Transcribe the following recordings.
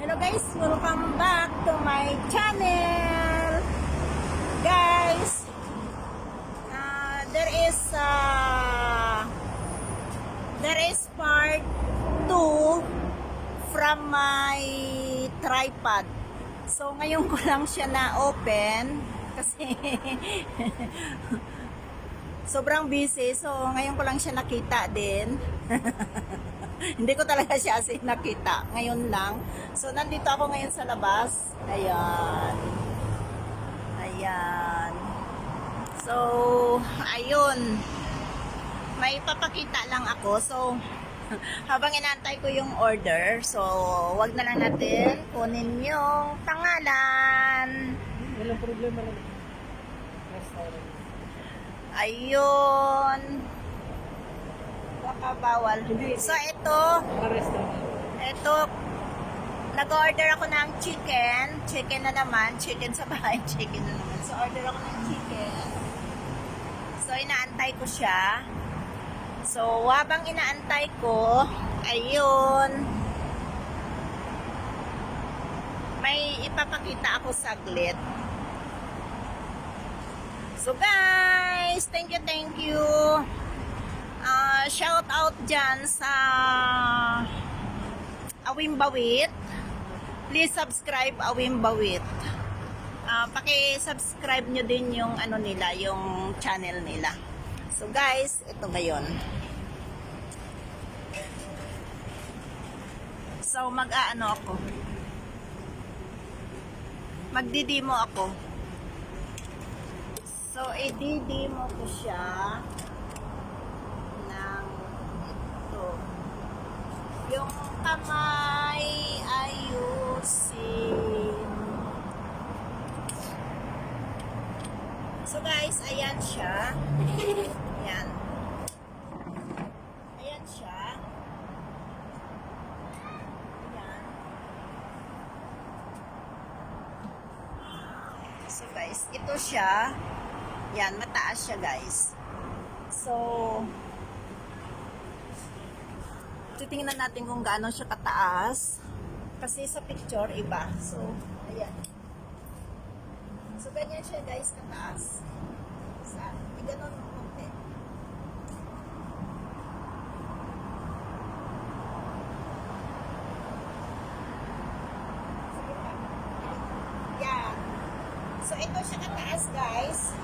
Hello guys, welcome back to my channel. Guys, there is part 2 from my tripod. So ngayon ko lang siya na open kasi sobrang busy. So ngayon ko lang siya nakita din. Hindi ko talaga siya as in nakita. Ngayon lang. So, nandito ako ngayon sa labas. Ayan. Ayan. So, ayun. May papakita lang ako. So, habang inaantay ko yung order, so, wag na lang natin kunin yung pangalan. Walang problema lang. Ayun. Baka bawal. So, ito, nag-order ako ng chicken. Chicken na naman. Chicken sa bahay. Chicken na naman. So, order ako ng chicken. So, inaantay ko siya. So, habang inaantay ko, ayun, may ipapakita ako saglit. So, guys, thank you. Shout out dyan sa Awim Bawit. Please subscribe Awim Bawit. Paki-subscribe nyo din yung ano nila, yung channel nila. So guys, ito ngayon. So mag-aano ako. Magdidemo ako. So i-demo ko siya. Yung kamay ayusin. So guys, ayan siya. Ayan. Ayan siya. Ayan. So guys, ito siya. Ayan, mataas siya guys. So, titingnan natin kung gaano siya kataas. Kasi sa picture, iba. So, ayan. So, ganyan siya guys, kataas. Saan? Ganon mo konti. Ayan. So, ito siya kataas guys.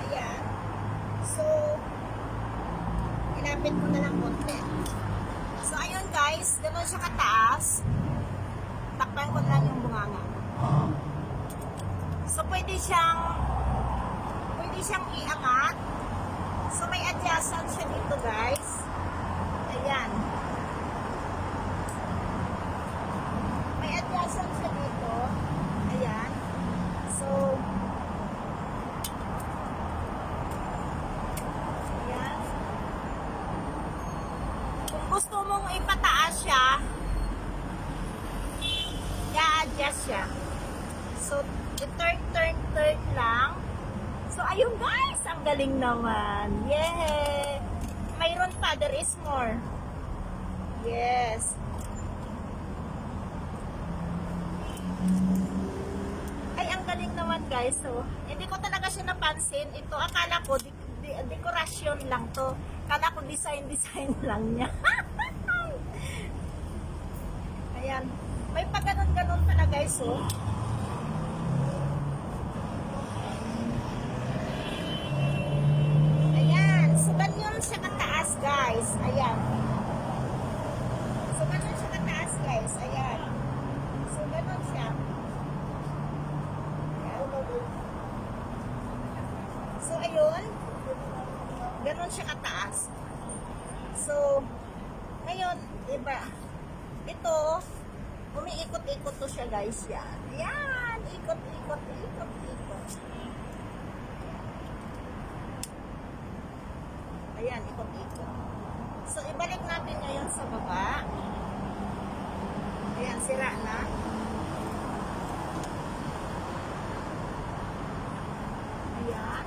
Ayan. So, ilapit ko na lang konti. So, ayun guys, gano'n siya kataas. Takpan ko na lang yung bunganga. So, pwede siyang iangat. So, may adjustment siya dito guys. Ayan. May adjustment siya dito. Ayan. So, ayan. Gusto mong ipataas siya, i-adjust siya. So, turn lang. So, ayun guys, ang galing naman. Yeah! Mayroon pa, there is more. Yes. Ay, ang galing naman guys. So, hindi ko talaga siya napansin. Ito, akala ko, dekorasyon lang to. Akala ko design lang niya. Ayan. May pa ganon pala guys, oh. Ayan. So, ganyan siya kataas guys. Ayan. So, ganyan siya kataas guys. Ayan. So, ganon siya. Ayan. So, ayun. Ganon siya kataas. So, ngayon, diba, ito, umiikot-ikot to siya guys, yan. Yan, ikot-ikot. Ayan, ikot-ikot. So, ibalik natin ngayon sa baba. Ayan, sira na. Ayan.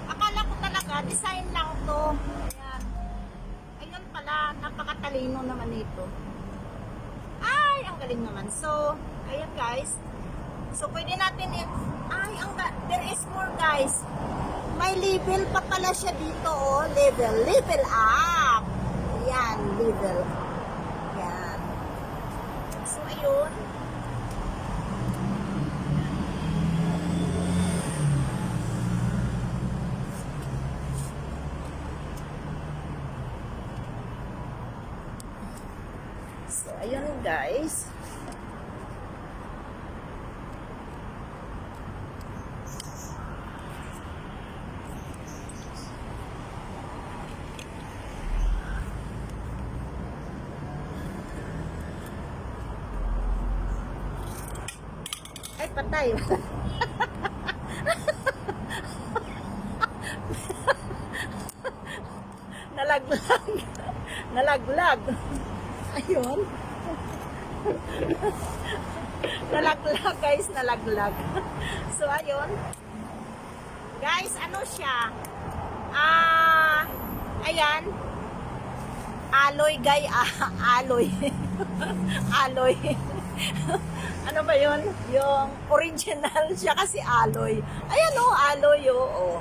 Akala ko talaga, design lang to. Ayan. Ayun pala, napakatalino naman ito. galing naman. So, ayan guys. So, pwede natin there is more guys. May level pa pala siya dito, oh. Level up. Yan, level. Yan. So, ayun. So, ayun guys. Ay, patay. Nalaglag. Nalaglag. Ayun. Nalaglag guys, nalaglag. So, ayun. Guys, ano siya? Ayan. Alloy guy, alloy. Alloy. Ano ba yun? Yung original siya kasi alloy. Ayan o, alloy o.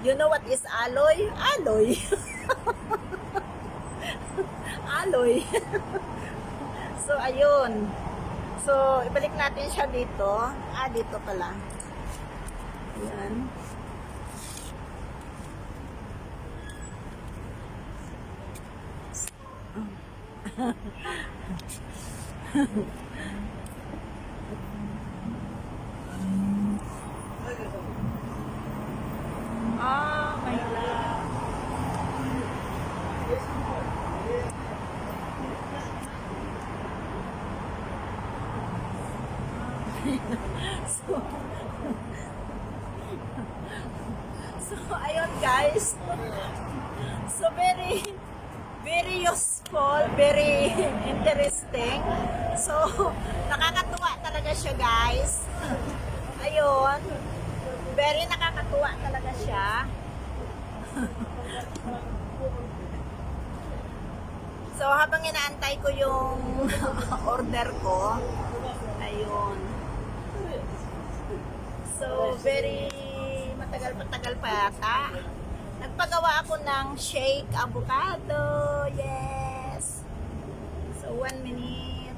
You know what is alloy? Alloy. Alloy. So, ayun. So, ibalik natin siya dito. Dito pala. Ayan. My God. So, ayun guys. So, very useful, very interesting. So, nakakatuwa talaga siya guys. Ayun. Very nakakatuwa talaga siya. So, habang inaantay ko yung order ko, ayun. So, very matagal pa yata. Nagpagawa ako ng shake avocado. Yes. So, 1 minute.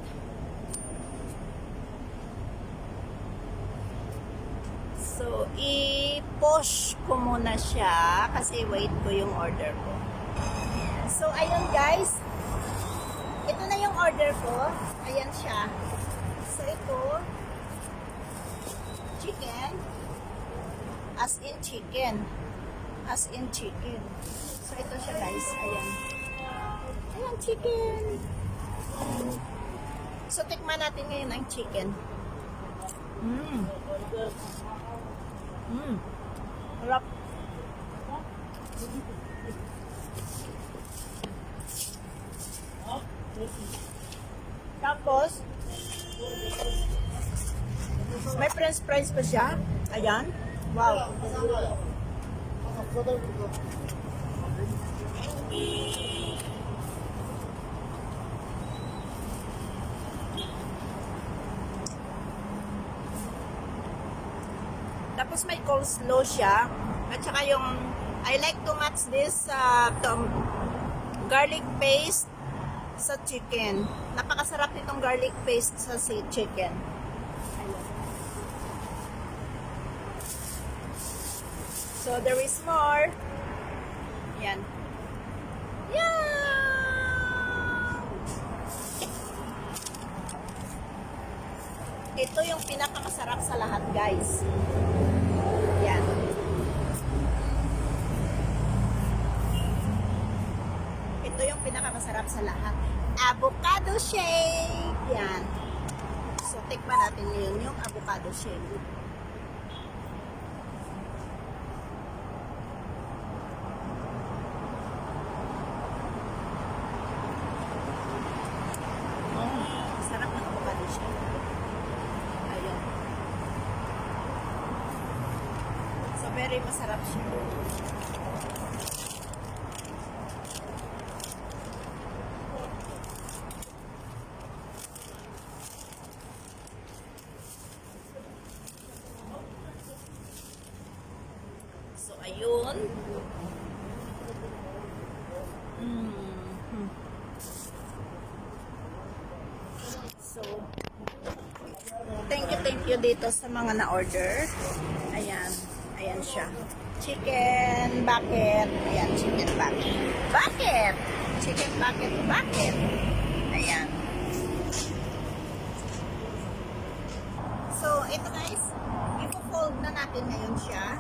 So, i-push ko muna siya kasi wait ko yung order ko. So, ayun guys. Ito na yung order ko. Ayan siya. So, ito. Chicken. As in chicken. As in chicken. So, ito siya guys. Ayan. Ayan, chicken. So, tikman natin ngayon ang chicken. Harap. Tapos, may french fries pa siya. Ayan. Wow. Tapos may coleslaw siya. At saka yung, I like to match this garlic paste sa chicken. Napakasarap nitong garlic paste sa chicken. So, there is more. Yan. Yan! Ito yung pinakamasarap sa lahat, guys. Yan. Ito yung pinakamasarap sa lahat. Avocado shake. Yan. So, tikman natin yun, yung avocado shake. Sarap ng avocado shake. Ayun. So, very masarap siya. ayun. So, thank you dito sa mga na-order. Ayan. Ayan siya. Chicken bucket. Ayan, chicken bucket. Bucket! Chicken bucket, bucket. Ayan. So, ito guys, ipo-fold na natin ngayon siya.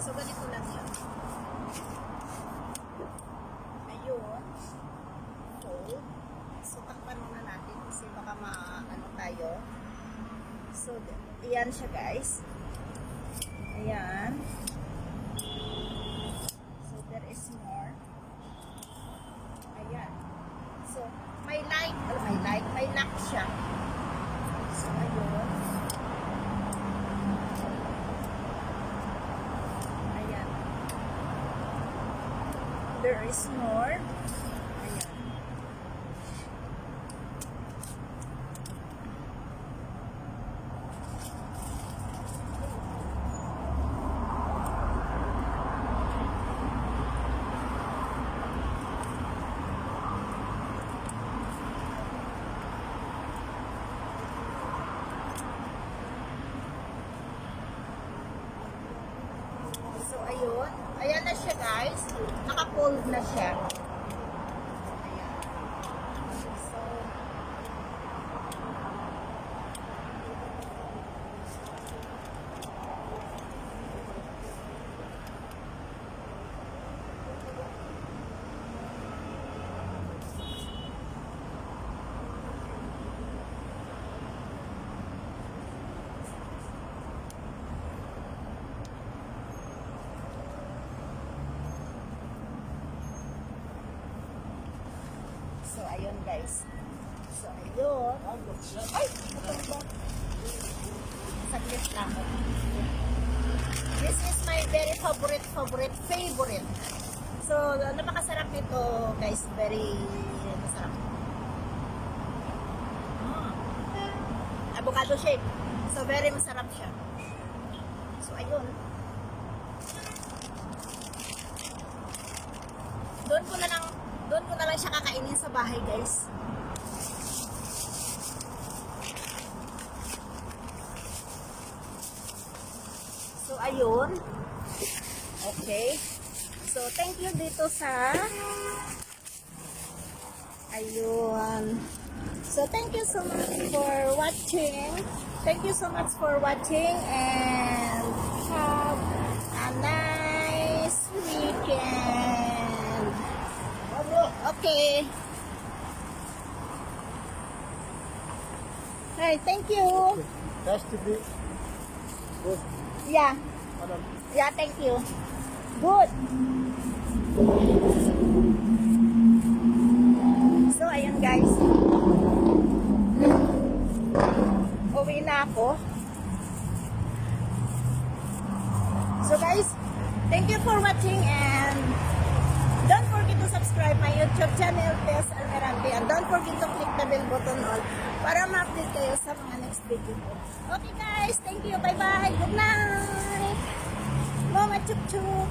So, ganito lang yun. Ayun. Fold. So, takpan muna natin kasi baka ano tayo. So, ayan siya guys. Ayan. So, there is more. Ayan. So, may lock siya. So, ayun. Ayan. There is more. Ayan. So, ayun. Ayan na siya, guys. Naka-fold na siya. Ayan. So, So, ayun guys. So, ayun. Ay! Ito ba? Saglit lang. This is my very favorite. So, napakasarap ito guys. Very masarap. Avocado shake. So, very masarap siya. So, ayun. Doon ko na lang siya kakainin sa bahay, guys. So, ayun. Okay. So, thank you dito sa ayun. So, thank you so much for watching. Thank you so much for watching and have a nice weekend. Okay. Hey, thank you. Has to be good. Yeah. Madam. Yeah, thank you. Good. So, ayun guys. Uwi na ako. So guys, thank you for watching and don't forget to subscribe my YouTube channel, Tess Almirante, and don't forget to click the bell button all para ma-update kayo sa mga next video ko. Okay guys, thank you, bye-bye, good night! Mama chup chup!